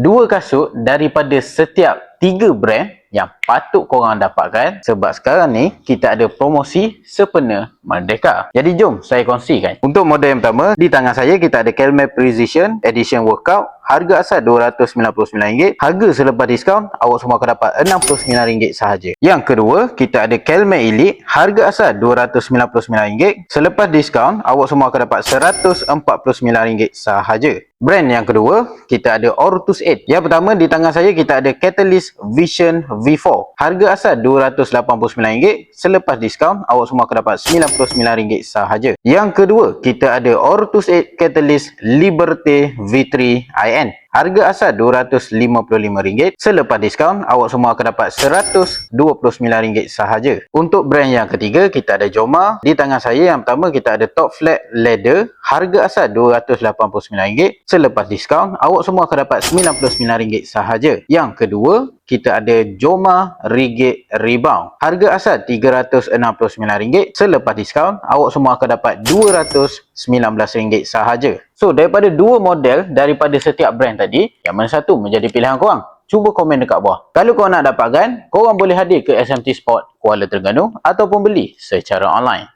Dua kasut daripada setiap 3 brand yang patut korang dapatkan, sebab sekarang ni kita ada promosi sempena Merdeka. Jadi jom saya kongsikan. Untuk model yang pertama, di tangan saya kita ada Calmare Precision Edition Workout. Harga asal RM299. Harga selepas diskaun awak semua akan dapat RM69 sahaja. Yang kedua, kita ada Calmare Elite. Harga asal RM299. Selepas diskaun awak semua akan dapat RM149 sahaja. Brand yang kedua, kita ada Ortus 8. Yang pertama, di tangan saya kita ada Catalyst Vision V4. Harga asal RM289. Selepas diskaun, awak semua akan dapat RM99 sahaja. Yang kedua, kita ada Ortus 8 Catalyst Liberté V3 IN. Harga asal RM255. Selepas diskaun, awak semua akan dapat RM129 sahaja. Untuk brand yang ketiga, kita ada Joma. Di tangan saya yang pertama, kita ada Top Flat Leather. Harga asal RM289. Selepas diskaun, awak semua akan dapat RM99 sahaja. Yang kedua, kita ada Joma Rigid Rebound. Harga asal RM369. Selepas diskaun, awak semua akan dapat RM219 sahaja. So, daripada dua model daripada setiap brand tadi, yang mana satu menjadi pilihan korang? Cuba komen dekat bawah. Kalau korang nak dapatkan, korang boleh hadir ke SMT Sport Kuala Terengganu ataupun beli secara online.